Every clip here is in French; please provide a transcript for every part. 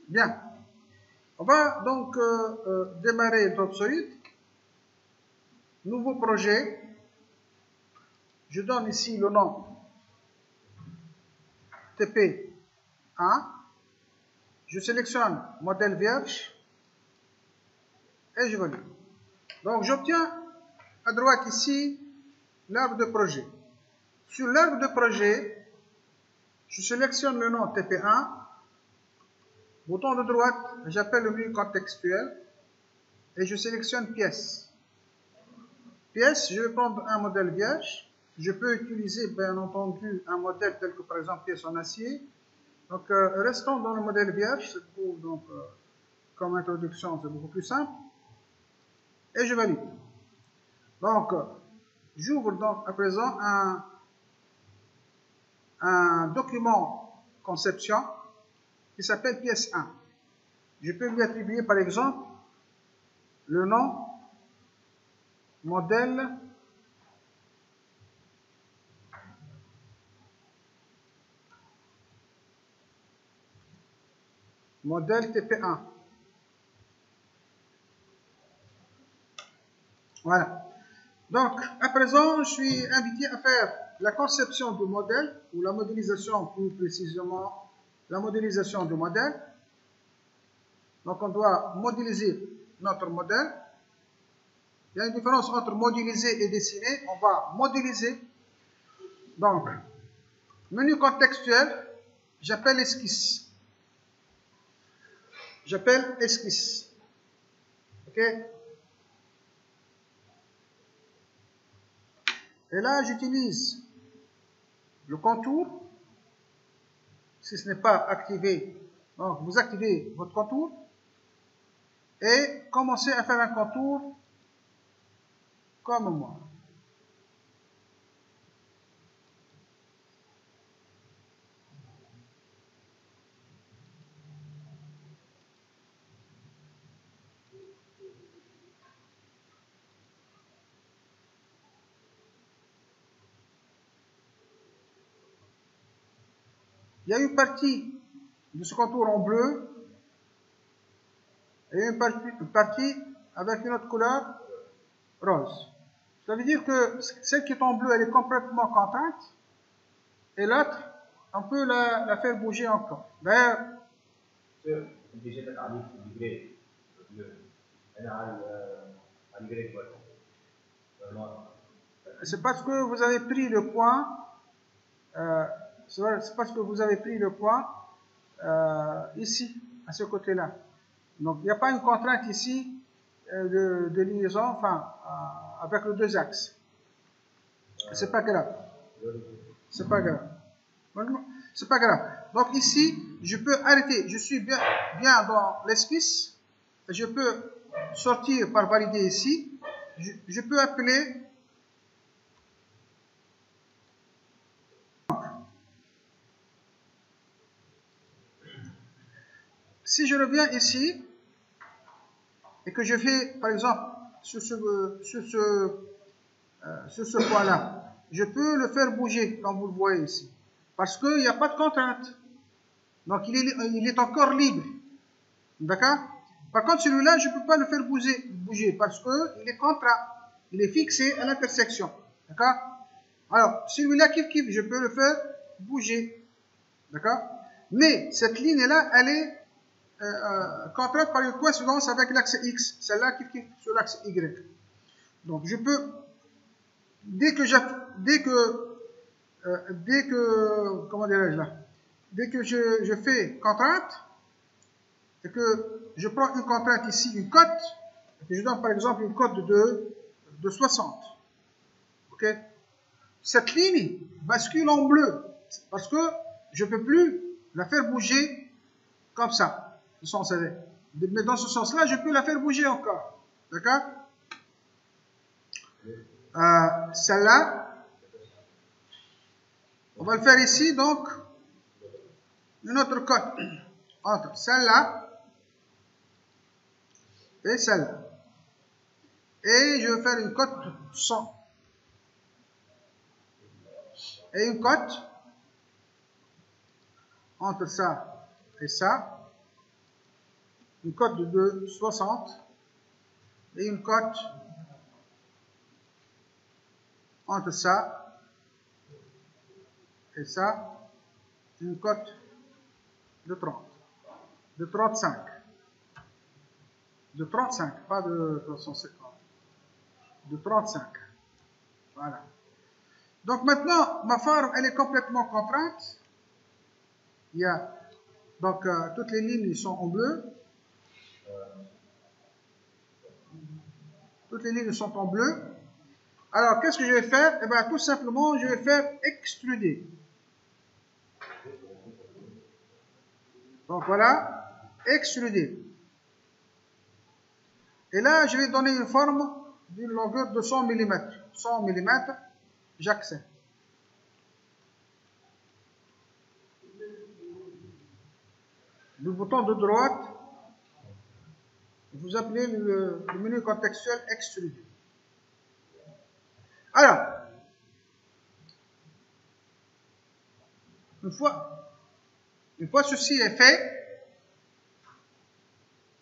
Bien. On va donc démarrer Dropsolid. Nouveau projet. Je donne ici le nom TP1. Je sélectionne modèle vierge et je valide. Donc j'obtiens à droite ici l'arbre de projet. Sur l'arbre de projet, je sélectionne le nom TP1. Bouton de droite, j'appelle le menu contextuel et je sélectionne pièce. Pièce, je vais prendre un modèle vierge. Je peux utiliser bien entendu un modèle tel que par exemple pièce en acier. Donc restons dans le modèle vierge, donc, comme introduction c'est beaucoup plus simple. Et je valide. Donc j'ouvre donc à présent un document conception qui s'appelle pièce 1. Je peux lui attribuer par exemple le nom modèle TP1. Voilà. Donc, à présent, je suis invité à faire la conception du modèle, ou la modélisation, plus précisément, la modélisation du modèle. Donc, on doit modéliser notre modèle. Il y a une différence entre modéliser et dessiner. On va modéliser. Donc, menu contextuel, j'appelle esquisse. J'appelle esquisse. OK? Et là, j'utilise le contour. Si ce n'est pas activé, donc vous activez votre contour et commencez à faire un contour comme moi. Il y a une partie de ce contour en bleu et une partie avec une autre couleur rose. Ça veut dire que celle qui est en bleu, elle est complètement contrainte et l'autre, on peut la faire bouger encore. D'ailleurs, c'est parce que vous avez pris le point, c'est parce que vous avez pris le point ici, à ce côté-là. Donc, il n'y a pas une contrainte ici de liaison, enfin, avec les deux axes. C'est pas grave. C'est pas grave. C'est pas grave. Donc ici, je peux arrêter. Je suis bien dans l'esquisse. Je peux sortir par valider ici. Je peux appeler. Si je reviens ici et que je fais, par exemple, sur ce point-là, je peux le faire bouger, comme vous le voyez ici. Parce qu'il n'y a pas de contrainte. Donc, il est encore libre. D'accord? Par contre, celui-là, je ne peux pas le faire bouger parce qu'il est contraint. Il est fixé à l'intersection. D'accord? Alors, celui-là, kiff, je peux le faire bouger. D'accord? Mais cette ligne-là, elle est contrainte par une coïncidence avec l'axe X. Celle-là, kiff, sur l'axe Y. Donc, je peux, dès que je fais contrainte, et que je prends une contrainte ici, une cote, et je donne par exemple une cote de 60. Ok? Cette ligne bascule en bleu, parce que je ne peux plus la faire bouger comme ça. Mais dans ce sens-là, je peux la faire bouger encore. D'accord? Celle-là, on va le faire ici, donc, une autre cote entre celle-là et celle-là. Et je vais faire une cote de 100. Et une cote entre ça et ça. une cote de 60 et une cote entre ça et ça, une cote de 30, de 35, de 35, pas de 350, de 35. Voilà. Donc maintenant, ma forme, elle est complètement contrainte. Il y a, donc, toutes les lignes sont en bleu. Toutes les lignes sont en bleu. Alors, qu'est-ce que je vais faire? Eh bien, tout simplement, je vais faire extruder. Donc, voilà, extruder. Et là, je vais donner une forme d'une longueur de 100 mm. 100 mm, j'accepte. Le bouton de droite, vous appelez le menu contextuel extruder. Alors, une fois ceci est fait,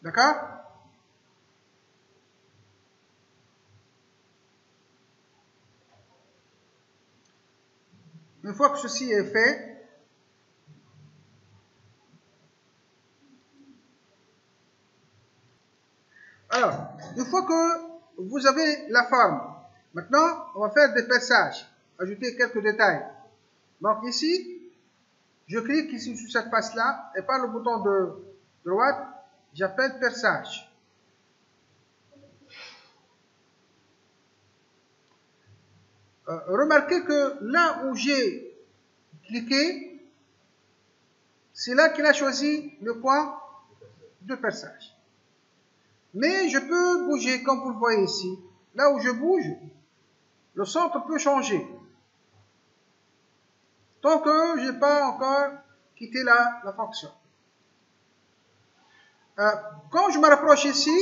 d'accord? Une fois que ceci est fait, alors, une fois que vous avez la forme, maintenant, on va faire des perçages, ajouter quelques détails. Donc ici, je clique ici sur cette face-là, et par le bouton de droite, j'appelle perçage. Remarquez que là où j'ai cliqué, c'est là qu'il a choisi le point de perçage. Mais je peux bouger, comme vous le voyez ici. Là où je bouge, le centre peut changer. Tant que je n'ai pas encore quitté la fonction. Quand je me rapproche ici,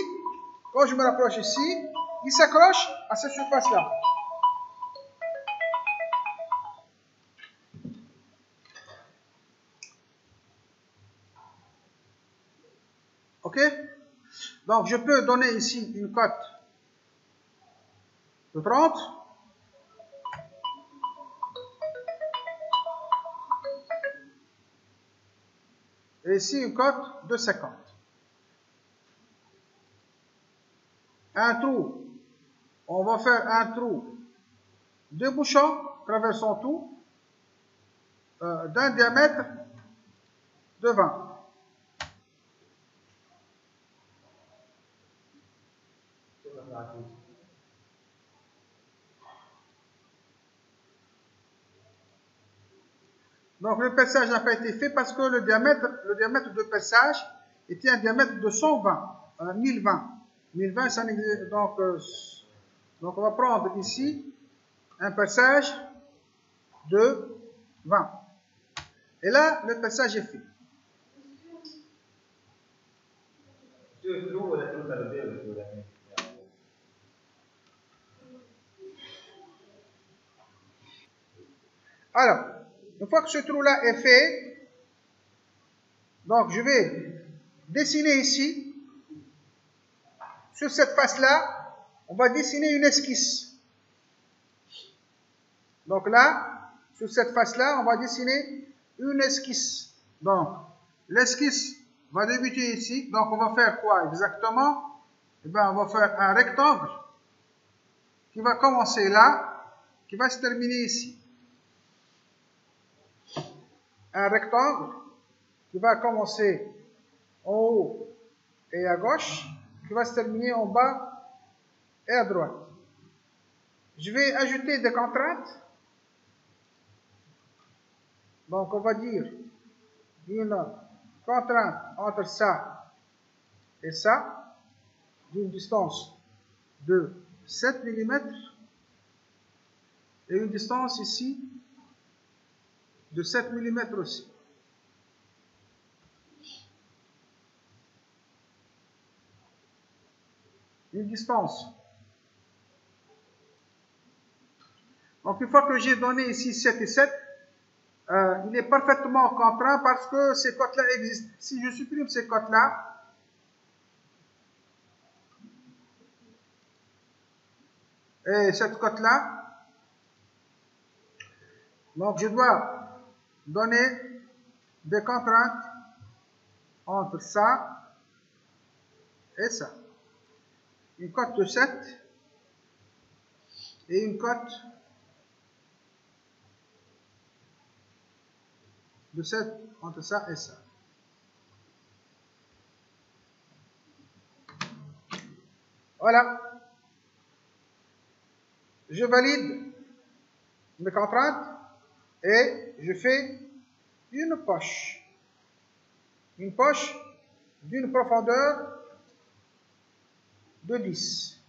il s'accroche à cette surface-là. OK? Donc, je peux donner ici une cote de 30. Et ici, une cote de 50. Un trou. On va faire un trou débouchant, traversant tout, d'un diamètre de 20. Donc le perçage n'a pas été fait parce que le diamètre de perçage était un diamètre de 120, 1020. 1020, ça n'existe donc on va prendre ici un perçage de 20. Et là, le perçage est fait. Alors, une fois que ce trou-là est fait, donc je vais dessiner ici, sur cette face-là, on va dessiner une esquisse. Donc là, sur cette face-là, on va dessiner une esquisse. Donc, l'esquisse va débuter ici. Donc, on va faire quoi exactement? Eh bien, on va faire un rectangle qui va commencer là, qui va se terminer ici. Un rectangle qui va commencer en haut et à gauche, qui va se terminer en bas et à droite. Je vais ajouter des contraintes. Donc, on va dire une contrainte entre ça et ça, d'une distance de 7 mm, et une distance ici de 7 mm aussi. Une distance. Donc, une fois que j'ai donné ici 7 et 7, il est parfaitement contraint parce que ces cotes-là existent. Si je supprime ces cotes-là, et cette cote-là. Donc, je dois donner des contraintes entre ça et ça. Une cote de 7 et une cote de 7 entre ça et ça. Voilà. Je valide mes contraintes et je fais une poche. Une poche d'une profondeur de 10.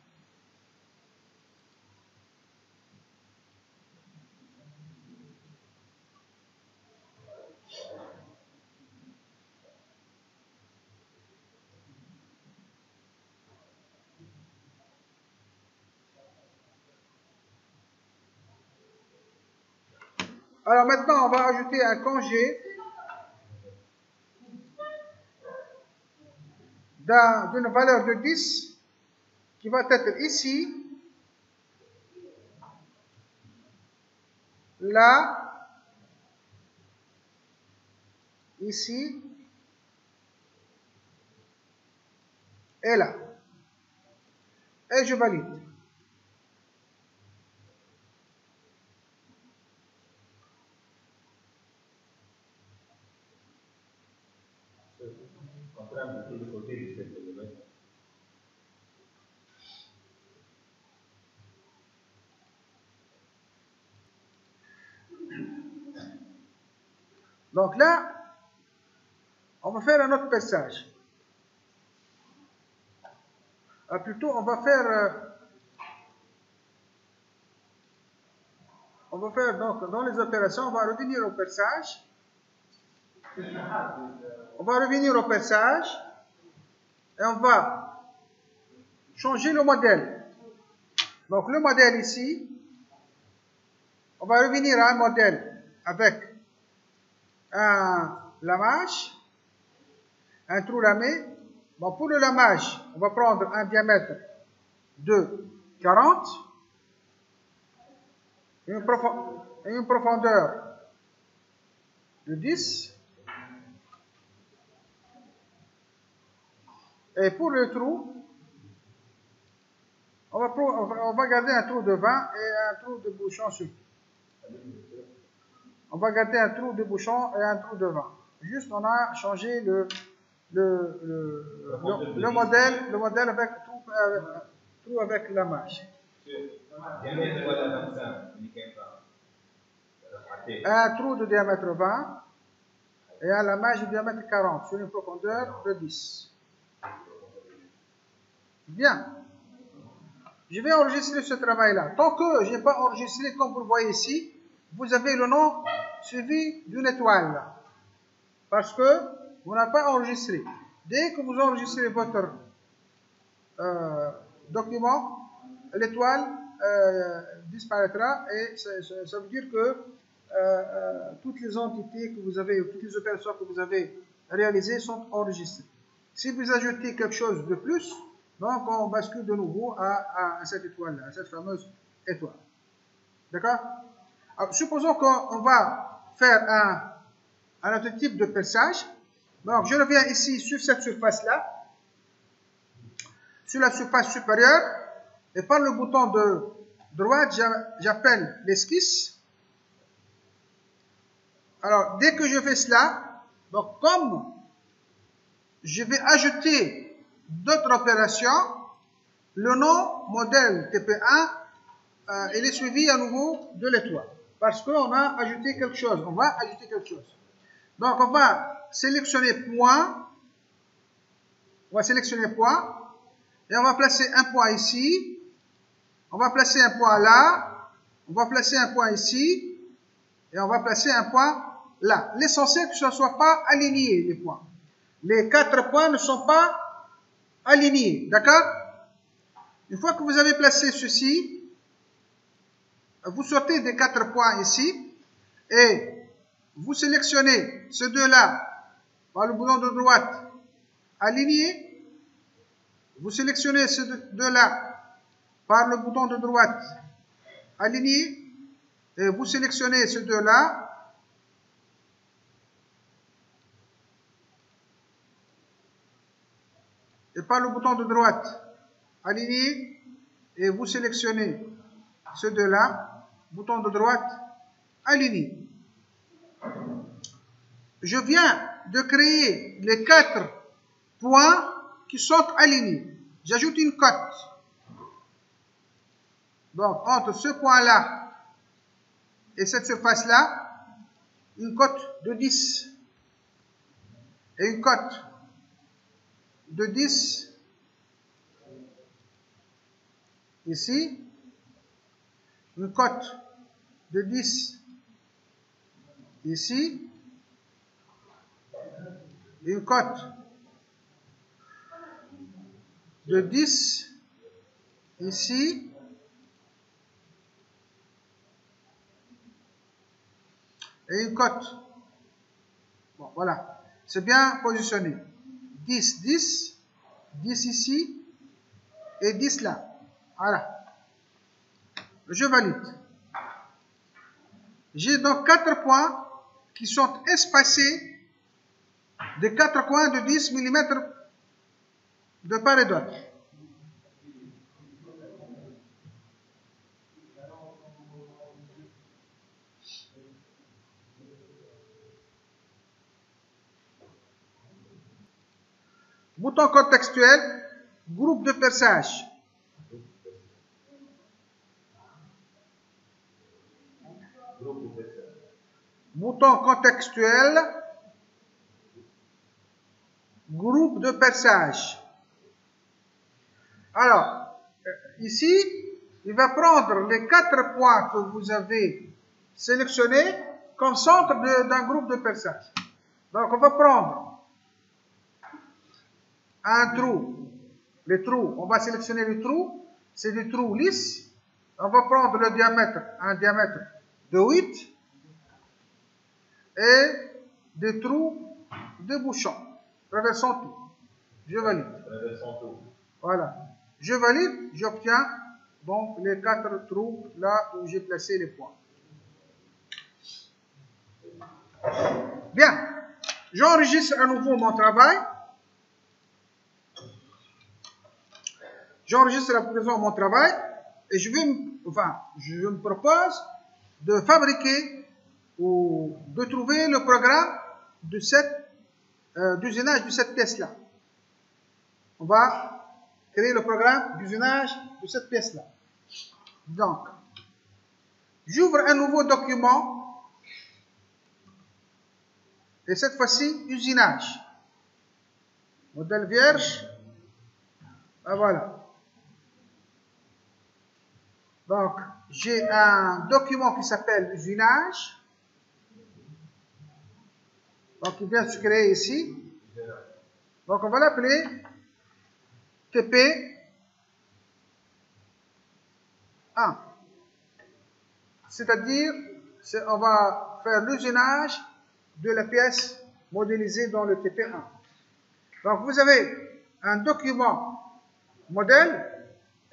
Alors maintenant, on va ajouter un congé d'une valeur de 10 qui va être ici, là, ici et là. Et je valide. Donc là, on va faire un autre perçage. Plutôt, on va faire donc dans les opérations, on va revenir au perçage. On va revenir au perçage et on va changer le modèle. Donc le modèle ici, on va revenir à un modèle avec un lamage, un trou lamé. Bon, pour le lamage, on va prendre un diamètre de 40 et une profondeur de 10. Et pour le trou, on va garder un trou de 20 et un trou de bouchon sur. On va garder un trou de bouchon et un trou de 20. Juste, on a changé le modèle avec trou avec lamage. Un trou de diamètre 20 et un lamage de diamètre 40 sur une profondeur de 10. Bien. Je vais enregistrer ce travail-là. Tant que je n'ai pas enregistré, comme vous le voyez ici, vous avez le nom suivi d'une étoile. Parce que vous n'avez pas enregistré. Dès que vous enregistrez votre document, l'étoile disparaîtra et ça veut dire que toutes les entités que vous avez, toutes les opérations que vous avez réalisées sont enregistrées. Si vous ajoutez quelque chose de plus, donc on bascule de nouveau à cette étoile-là, à cette fameuse étoile. D'accord? Supposons qu'on va faire un autre type de perçage. Donc je reviens ici sur cette surface-là, sur la surface supérieure, et par le bouton de droite, j'appelle l'esquisse. Alors, dès que je fais cela, donc comme je vais ajouter d'autres opérations, le nom modèle TP1, il est suivi à nouveau de l'étoile. Parce qu'on a ajouté quelque chose. On va ajouter quelque chose. Donc, on va sélectionner point. On va sélectionner point. Et on va placer un point ici. On va placer un point là. On va placer un point ici. Et on va placer un point là. L'essentiel, que ce ne soit pas aligné, les points. Les 4 points ne sont pas alignés. D'accord? Une fois que vous avez placé ceci, vous sortez des 4 points ici. Et vous sélectionnez ces deux-là par le bouton de droite aligné. Vous sélectionnez ces deux-là par le bouton de droite, aligner, et vous sélectionnez ces deux-là. Et par le bouton de droite, aligner, et vous sélectionnez ces deux-là. Bouton de droite, aligner. Je viens de créer les 4 points qui sont alignés. J'ajoute une cote. Donc, entre ce point-là et cette surface-là, une cote de 10. Et une cote de 10 ici. Une cote de 10 ici. Une cote de 10 ici. Et une cote. Bon, voilà. C'est bien positionné. 10, 10, 10 ici et 10 là. Voilà. Je valide. J'ai donc 4 points qui sont espacés de 4 coins de 10 mm de part et d'autre. Bouton contextuel, groupe de perçage. Bouton contextuel, groupe de perçage. Alors, ici, il va prendre les 4 points que vous avez sélectionnés comme centre d'un groupe de perçage. Donc, on va prendre un trou. Les trous, on va sélectionner les trous. C'est des trous lisses. On va prendre le diamètre, un diamètre de 8. Et des trous de bouchons. Traversant tout. Je valide. Traversant tout. Voilà. Je valide, j'obtiens donc les 4 trous là où j'ai placé les points. Bien. J'enregistre à nouveau mon travail. J'enregistre à présent mon travail et je me propose de fabriquer ou de trouver le programme de d'usinage de cette pièce-là. On va créer le programme d'usinage de cette pièce-là. Donc, j'ouvre un nouveau document et cette fois-ci, usinage. Modèle vierge. Ah, voilà. Donc, j'ai un document qui s'appelle usinage. Donc, il vient de se créer ici. Donc, on va l'appeler TP1. C'est-à-dire, on va faire l'usinage de la pièce modélisée dans le TP1. Donc, vous avez un document modèle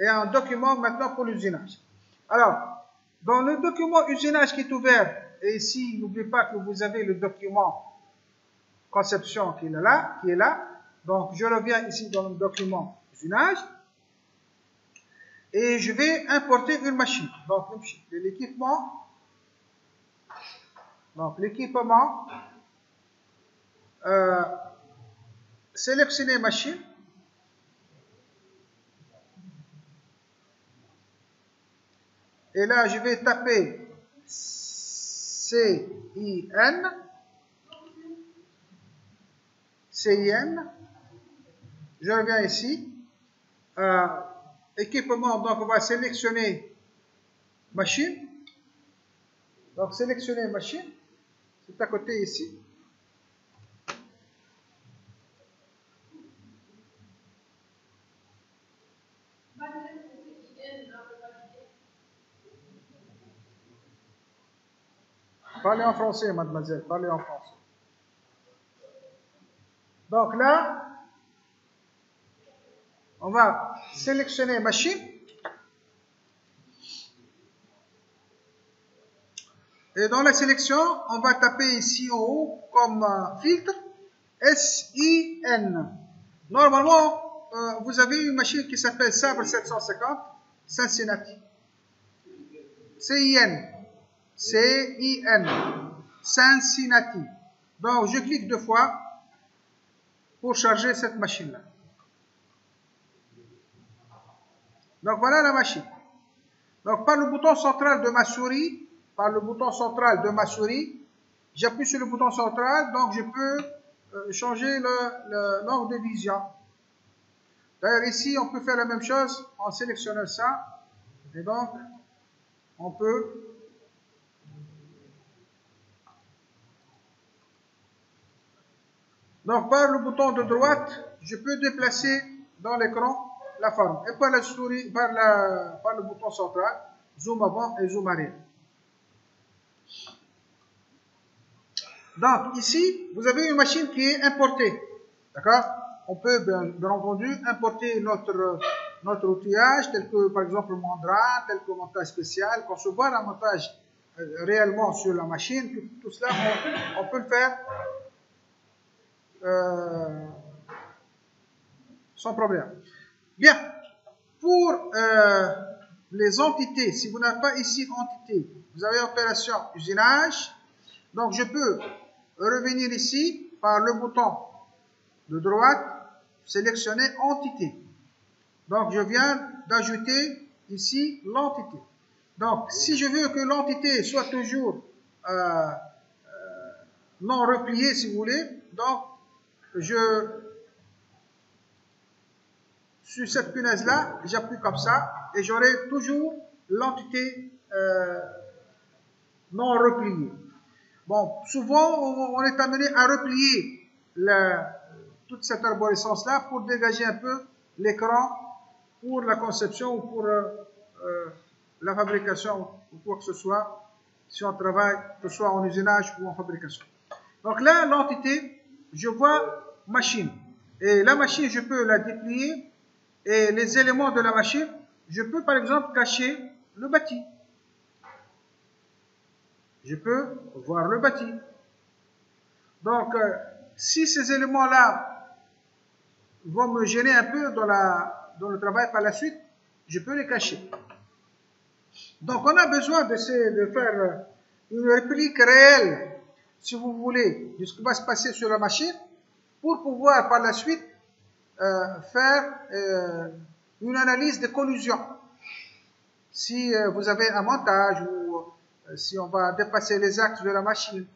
et un document maintenant pour l'usinage. Alors, dans le document usinage qui est ouvert, et ici, n'oubliez pas que vous avez le document conception qui est là. Donc, je reviens ici dans le document usinage et je vais importer une machine. Donc, l'équipement. Donc, l'équipement. Sélectionner machine. Et là, je vais taper CIN. Je reviens ici. Équipement, donc on va sélectionner machine. Donc, sélectionner machine. C'est à côté ici. Parlez en français, mademoiselle. Parlez en français. Donc là, on va sélectionner machine. Et dans la sélection, on va taper ici en haut comme filtre SIN. Normalement, vous avez une machine qui s'appelle Sabre 750 Cincinnati. CIN. Cincinnati. Donc, je clique 2 fois pour charger cette machine-là. Donc, voilà la machine. Donc, par le bouton central de ma souris, j'appuie sur le bouton central, donc je peux changer l'angle de vision. D'ailleurs, ici, on peut faire la même chose en sélectionnant ça. Et donc, on peut donc par le bouton de droite, je peux déplacer dans l'écran la forme. Et par la souris, par le bouton central, zoom avant et zoom arrière. Donc, ici, vous avez une machine qui est importée. D'accord? On peut, bien entendu, importer notre outillage, tel que, par exemple, Mandra, tel que montage spécial, concevoir un montage réellement sur la machine. Tout cela, on peut le faire sans problème. Bien. Pour les entités, si vous n'avez pas ici entité, vous avez opération usinage. Donc, je peux revenir ici par le bouton de droite, sélectionner entité. Donc, je viens d'ajouter ici l'entité. Donc, si je veux que l'entité soit toujours non repliée, si vous voulez, donc, sur cette punaise-là, j'appuie comme ça et j'aurai toujours l'entité non repliée. Bon, souvent, on est amené à replier toute cette arborescence-là pour dégager un peu l'écran pour la conception ou pour la fabrication ou quoi que ce soit, si on travaille, que ce soit en usinage ou en fabrication. Donc là, l'entité, je vois machine. Et la machine, je peux la déplier. Et les éléments de la machine, je peux par exemple cacher le bâti. Je peux voir le bâti. Donc, si ces éléments-là vont me gêner un peu dans le travail par la suite, je peux les cacher. Donc, on a besoin de faire une réplique réelle, si vous voulez, de ce qui va se passer sur la machine, pour pouvoir par la suite faire une analyse de collusion. Si vous avez un montage ou si on va dépasser les axes de la machine,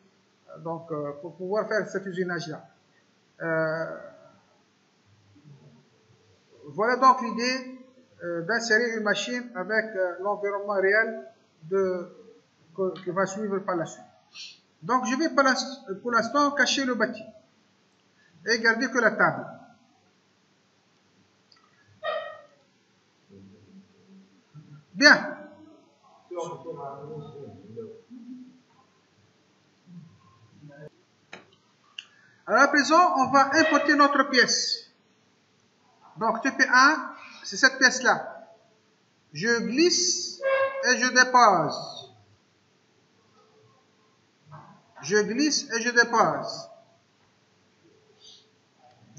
donc pour pouvoir faire cet usinage-là. Voilà donc l'idée d'insérer une machine avec l'environnement réel qui va suivre par la suite. Donc je vais pour l'instant cacher le bâti et garder que la table. Bien. Alors à présent, on va importer notre pièce. Donc TP1, c'est cette pièce-là. Je glisse et je dépose. Je glisse et je dépose.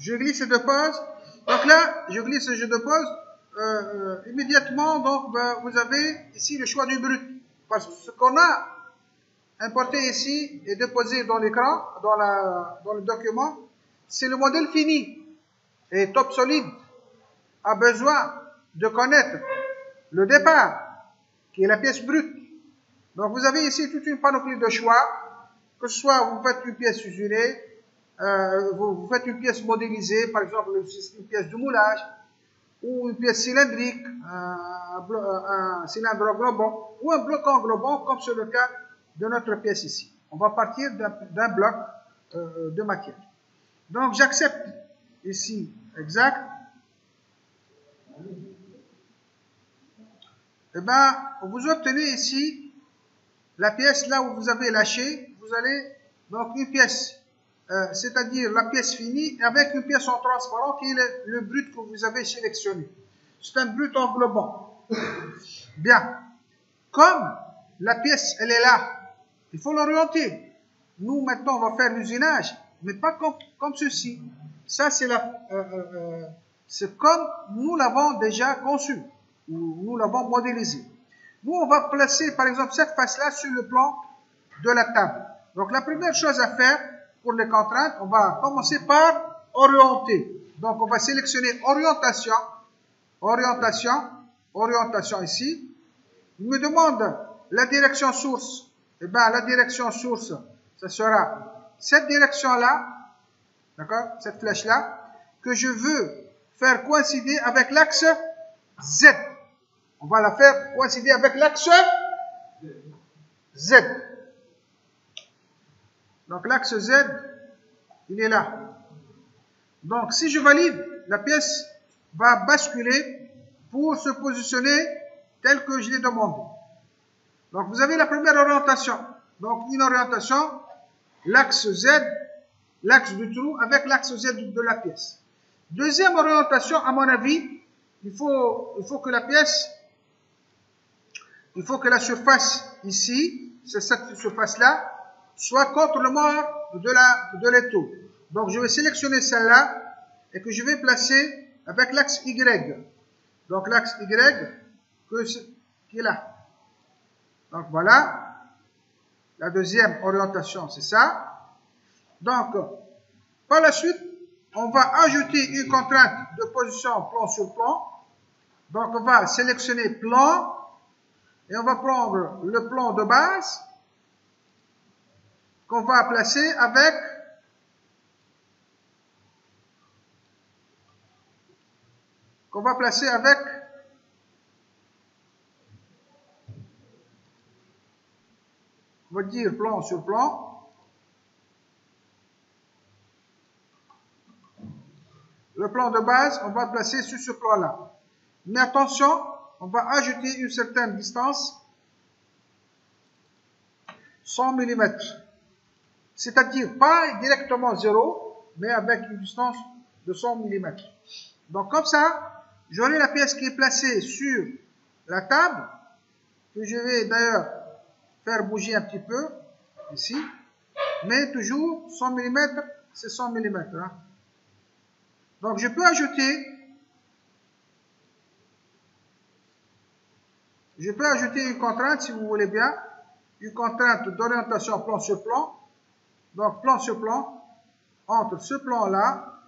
Je glisse et dépose. Donc là, je glisse et je dépose. Immédiatement, donc, vous avez ici le choix du brut. Parce que ce qu'on a importé ici et déposé dans l'écran, dans le document, c'est le modèle fini. Et Top Solid a besoin de connaître le départ, qui est la pièce brute. Donc vous avez ici toute une panoplie de choix, que ce soit vous faites une pièce usurée, vous faites une pièce modélisée, par exemple une pièce de moulage, ou une pièce cylindrique, un cylindre englobant, ou un bloc englobant, comme c'est le cas de notre pièce ici. On va partir d'un bloc de matière. Donc j'accepte ici exact. Et bien, vous obtenez ici la pièce là où vous avez lâché. Vous allez donc une pièce, c'est-à-dire la pièce finie, avec une pièce en transparent qui est le brut que vous avez sélectionné. C'est un brut englobant. Bien. Comme la pièce, elle est là, il faut l'orienter. Nous, maintenant, on va faire l'usinage, mais pas comme ceci. Ça, c'est comme nous l'avons déjà conçu, ou nous l'avons modélisé. Nous, on va placer, par exemple, cette face-là sur le plan de la table. Donc, la première chose à faire pour les contraintes, on va commencer par orienter. Donc, on va sélectionner orientation, orientation ici. Il me demande la direction source. Eh bien, la direction source, ce sera cette direction-là, d'accord, cette flèche-là, que je veux faire coïncider avec l'axe Z. On va la faire coïncider avec l'axe Z. Donc, l'axe Z, il est là. Donc, si je valide, la pièce va basculer pour se positionner tel que je l'ai demandé. Donc, vous avez la première orientation. Donc, une orientation, l'axe Z, l'axe du trou avec l'axe Z de la pièce. Deuxième orientation, à mon avis, il faut que la pièce, il faut que la surface ici, c'est cette surface-là, soit contre le mort de l'étau. Donc, je vais sélectionner celle-là et que je vais placer avec l'axe Y. Donc, l'axe Y qui est là. Donc, voilà. La deuxième orientation, c'est ça. Donc, par la suite, on va ajouter une contrainte de position plan sur plan. Donc, on va sélectionner plan et on va prendre le plan de base qu'on va placer avec on va dire plan sur plan. Le plan de base, on va le placer sur ce plan-là. Mais attention, on va ajouter une certaine distance, 100 mm. C'est-à-dire pas directement 0, mais avec une distance de 100 mm. Donc comme ça, j'aurai la pièce qui est placée sur la table, que je vais d'ailleurs faire bouger un petit peu, ici. Mais toujours 100 mm, c'est 100 mm. Hein. Donc je peux ajouter une contrainte, si vous voulez bien, une contrainte d'orientation plan sur plan. Donc plan sur plan, entre ce plan-là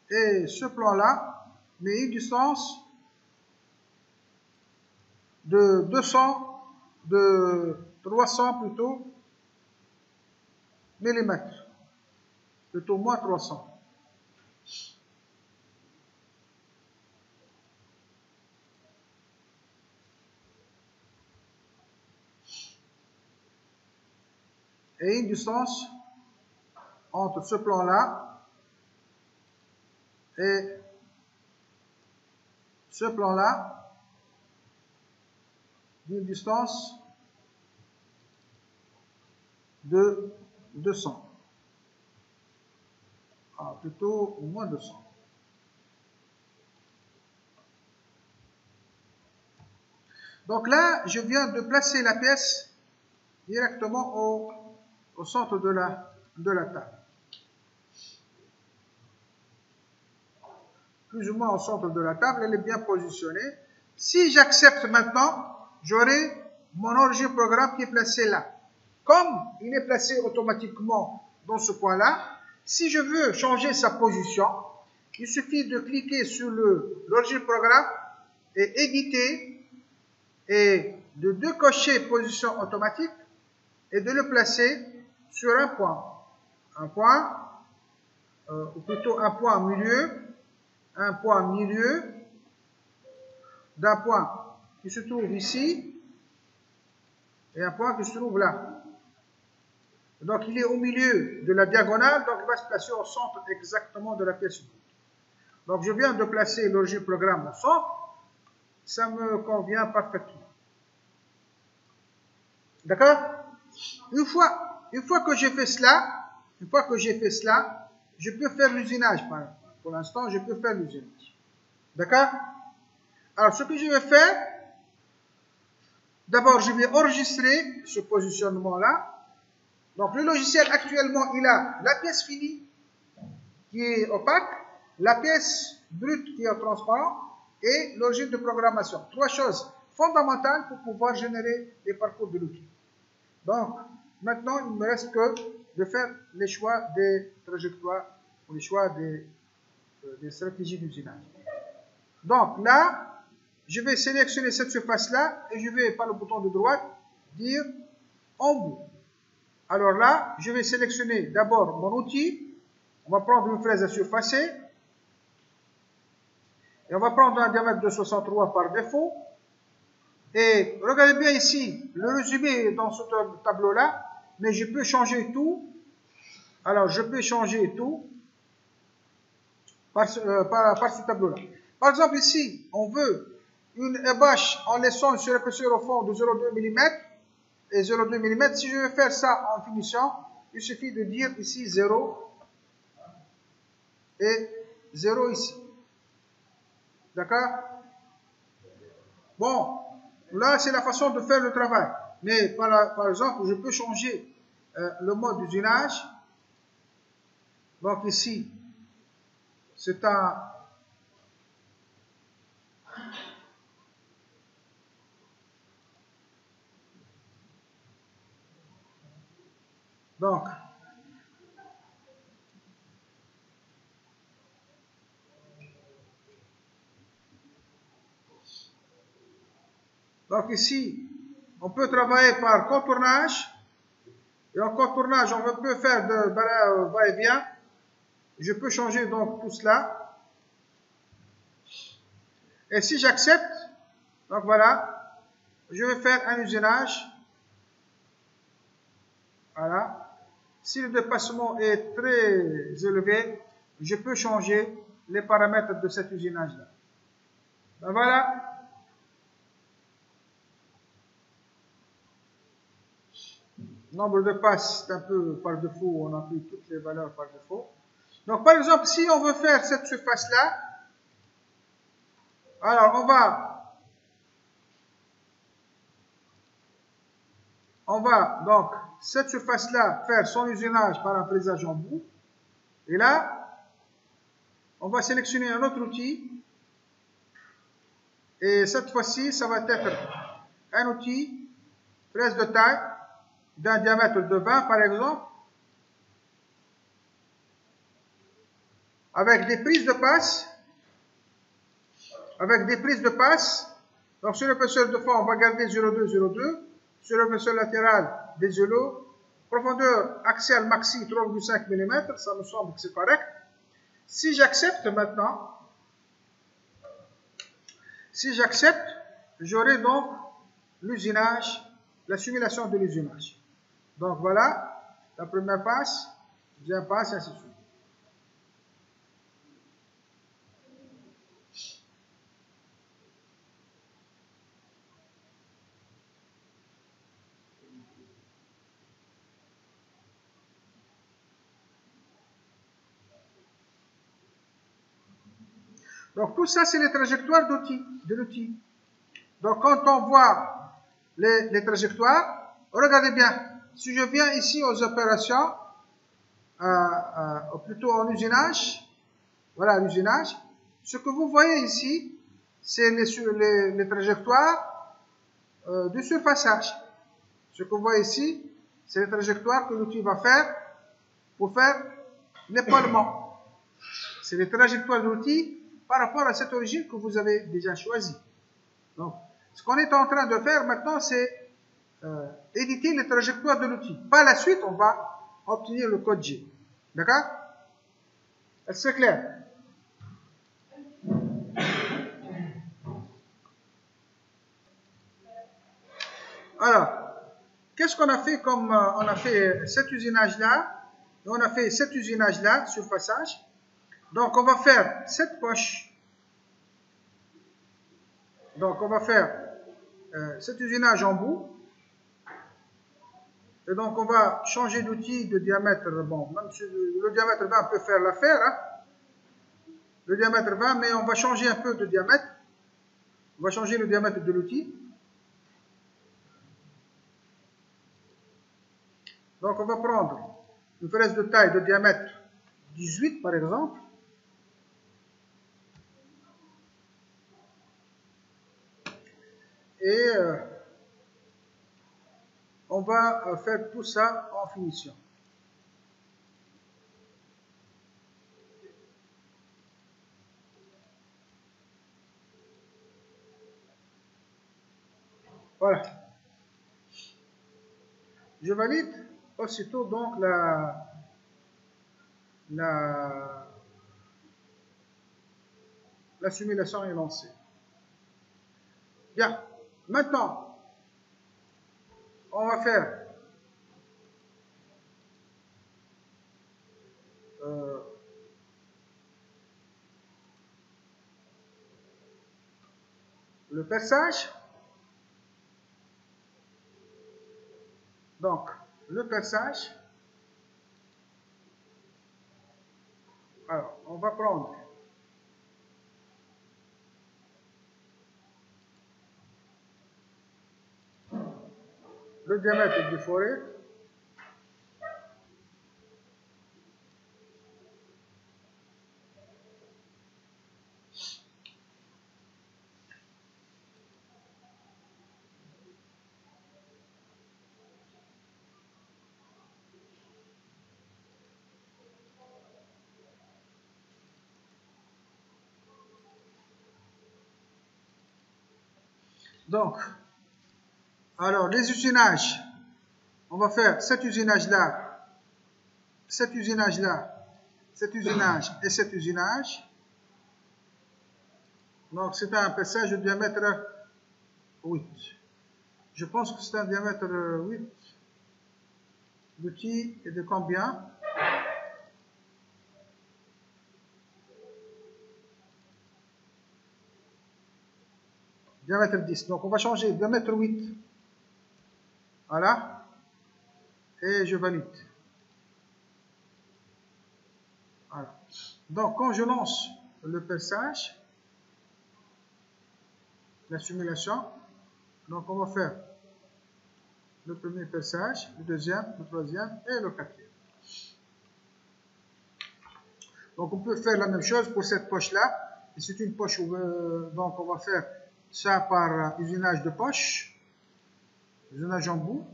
et ce plan-là, mais une distance de 300 plutôt, millimètres, plutôt moins 300. Et une distance entre ce plan-là et ce plan-là d'une distance de 200. Ah, plutôt moins 200. Donc là, je viens de placer la pièce directement au centre de la table. Plus ou moins au centre de la table, elle est bien positionnée. Si j'accepte maintenant, j'aurai mon origine programme qui est placé là. Comme il est placé automatiquement dans ce point-là, si je veux changer sa position, il suffit de cliquer sur l'origine programme et éditer et de décocher position automatique et de le placer sur un point. Un point, ou plutôt un point milieu d'un point qui se trouve ici et un point qui se trouve là. Donc il est au milieu de la diagonale, donc il va se placer au centre exactement de la pièce. Donc je viens de placer l'origine programme au centre, ça me convient parfaitement. D'accord? Une fois que j'ai fait cela, je peux faire l'usinage. Pour l'instant, je peux faire l'usinage. D'accord? Alors, ce que je vais faire, d'abord, je vais enregistrer ce positionnement-là. Donc le logiciel actuellement, il a la pièce finie qui est opaque, la pièce brute qui est transparente et l'origine de programmation. Trois choses fondamentales pour pouvoir générer les parcours de l'outil. Donc maintenant, il ne me reste que de faire les choix des trajectoires ou les choix des stratégies d'usinage. Donc là, je vais sélectionner cette surface-là et je vais, par le bouton de droite, dire embout. Alors là, je vais sélectionner d'abord mon outil. On va prendre une fraise à surfacer. Et on va prendre un diamètre de 63 par défaut. Et regardez bien ici, le résumé est dans ce tableau-là, mais je peux changer tout. Alors, je peux changer tout par ce tableau-là. Par exemple, ici, on veut une ébâche en laissant une surépaisseur au fond de 0,2 mm et 0,2 mm. Si je veux faire ça en finition, il suffit de dire ici 0 et 0 ici. D'accord? Bon, là, c'est la façon de faire le travail. Mais par exemple, je peux changer le mode d'usinage. Donc ici, c'est un... Donc ici, on peut travailler par contournage. Et en contournage, on peut faire de va-et-vient. Je peux changer donc tout cela. Et si j'accepte, donc voilà, je vais faire un usinage. Voilà. Si le dépassement est très élevé, je peux changer les paramètres de cet usinage-là. Ben voilà. Nombre de passes, c'est un peu par défaut, on a pris toutes les valeurs par défaut. Donc par exemple, si on veut faire cette surface-là, alors on va donc cette surface-là faire son usinage par un fraisage en bout. Et là, on va sélectionner un autre outil. Et cette fois-ci, ça va être un outil, fraise de taille, d'un diamètre de 20 par exemple, avec des prises de passe. Donc sur l'épaisseur de fond, on va garder 0,2, 0,2. Sur l'épaisseur latérale, des îlots. Profondeur axiale maxi 3,5 mm, ça me semble que c'est correct. Si j'accepte maintenant, j'aurai donc l'usinage, la simulation de l'usinage. Donc voilà, la première passe, deuxième passe, et ainsi de suite. Donc tout ça, c'est les trajectoires de l'outil. Donc quand on voit les trajectoires, regardez bien. Si je viens ici aux opérations, plutôt en usinage, voilà l'usinage. Ce que vous voyez ici, c'est les trajectoires du surfaçage. Ce que vous voyez ici, c'est les trajectoires que l'outil va faire pour faire l'épalement. C'est les trajectoires de l'outil par rapport à cette origine que vous avez déjà choisie. Donc, ce qu'on est en train de faire maintenant, c'est éditer les trajectoires de l'outil. Par la suite, on va obtenir le code G. D'accord? Est-ce que c'est clair? Alors, qu'est-ce qu'on a fait comme on a fait cet usinage-là, et on a fait cet usinage-là, surfaçage. Donc, on va faire cette poche. Donc, on va faire cet usinage en bout. Et donc, on va changer d'outil de diamètre. Bon, même si le diamètre 20 peut faire l'affaire. Hein, le diamètre 20, mais on va changer un peu de diamètre. On va changer le diamètre de l'outil. Donc on va prendre une fraise de taille de diamètre 18 par exemple. Et on va faire tout ça en finition. Voilà. Je valide aussitôt donc la simulation est lancée. Bien. Maintenant, on va faire le perçage. Donc, le perçage. Alors, on va prendre le diamètre du foyer. Donc, alors les usinages, on va faire cet usinage-là, cet usinage-là, cet usinage et cet usinage. Donc, c'est un perçage de diamètre 8. Je pense que c'est un diamètre 8. L'outil est de combien? Diamètre 10. Donc, on va changer diamètre 8. Voilà. Et je valide. Voilà. Donc, quand je lance le perçage, la simulation, donc on va faire le premier perçage, le deuxième, le troisième et le quatrième. Donc, on peut faire la même chose pour cette poche-là. Et c'est une poche où, donc on va faire ça par usinage de poche, usinage en bout.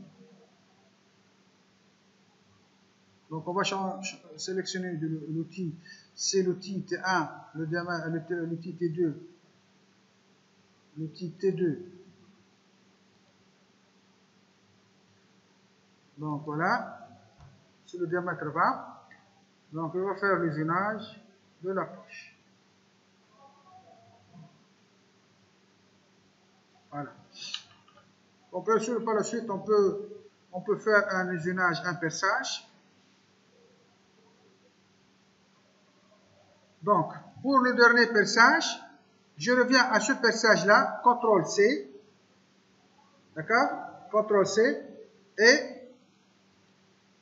Donc, on va sélectionner l'outil. C'est l'outil T1, l'outil T2, l'outil T2. Donc, voilà. C'est le diamètre 20. Donc, on va faire l'usinage de la poche. Voilà. On peut, par la suite, on peut faire un usinage, un perçage. Donc, pour le dernier perçage, je reviens à ce perçage-là, CTRL-C, d'accord? CTRL-C et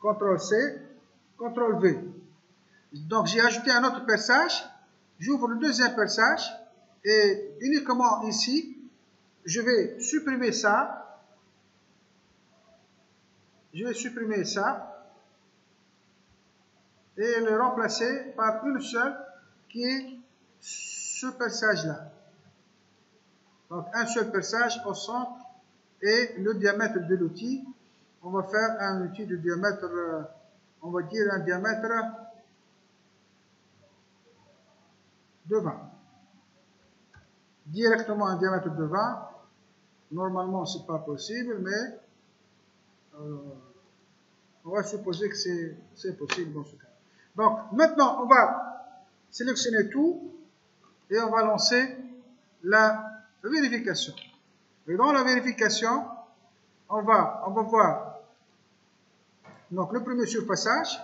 CTRL-C, CTRL-V. Donc, j'ai ajouté un autre perçage, j'ouvre le deuxième perçage et uniquement ici, je vais supprimer ça. Je vais supprimer ça et le remplacer par une seule qui est ce perçage-là. Donc, un seul perçage au centre et le diamètre de l'outil. On va faire un outil de diamètre, on va dire un diamètre de 20. Directement un diamètre de 20. Normalement, ce n'est pas possible, mais on va supposer que c'est possible dans ce cas. Donc, maintenant, on va sélectionner tout et on va lancer la vérification. Et dans la vérification, on va voir donc le premier surfaçage.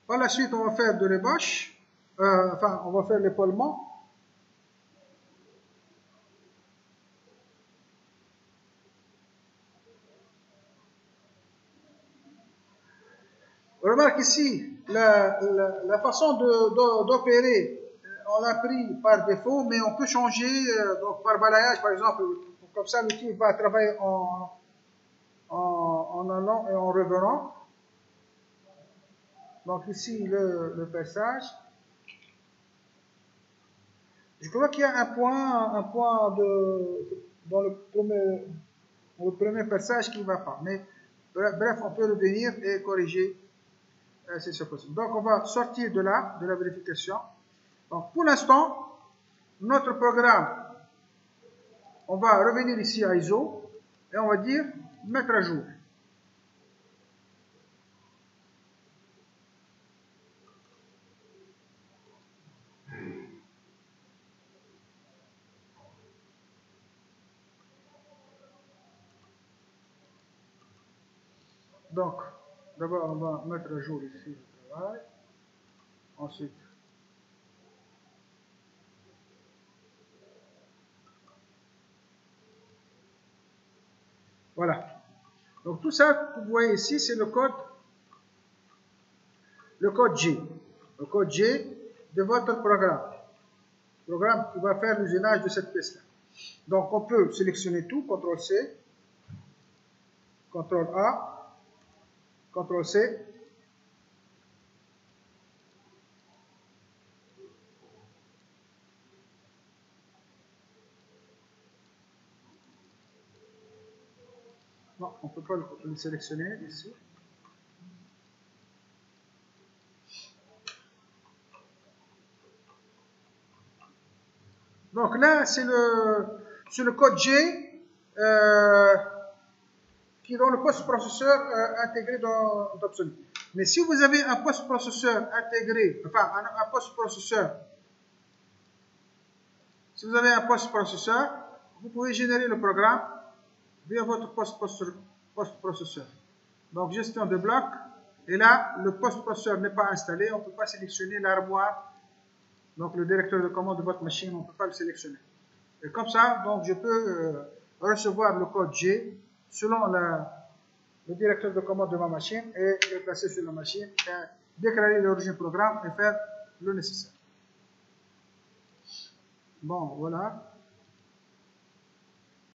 Par la suite, on va faire de l'ébauche, on va faire l'épaulement. Remarque ici, la façon d'opérer on l'a pris par défaut, mais on peut changer donc par balayage, par exemple. Comme ça, l'outil va travailler en allant et en revenant. Donc ici, le passage. Je crois qu'il y a un point dans le premier passage qui ne va pas. Mais bref, on peut revenir et corriger si c'est possible. Donc on va sortir de la vérification. Donc pour l'instant, notre programme, on va revenir ici à ISO et on va dire mettre à jour. Donc, d'abord, on va mettre à jour ici le travail. Ensuite, voilà. Donc, tout ça que vous voyez ici, c'est le code G. Le code G de votre programme. Le programme qui va faire l'usinage de cette pièce-là. Donc, on peut sélectionner tout, CTRL-C, CTRL-A, CTRL-C. Non, on ne peut pas le sélectionner ici. Donc là, c'est le code G qui est dans le post-processeur intégré dans Absolu. Mais si vous avez un post-processeur intégré, enfin un post-processeur, si vous avez un post-processeur, vous pouvez générer le programme via votre post-processeur. Donc gestion de blocs, et là, le post-processeur n'est pas installé, on ne peut pas sélectionner l'armoire, donc le directeur de commande de votre machine, on ne peut pas le sélectionner. Et comme ça, donc je peux recevoir le code G selon le directeur de commande de ma machine et le placer sur la machine, et déclarer l'origine programme et faire le nécessaire. Bon, voilà.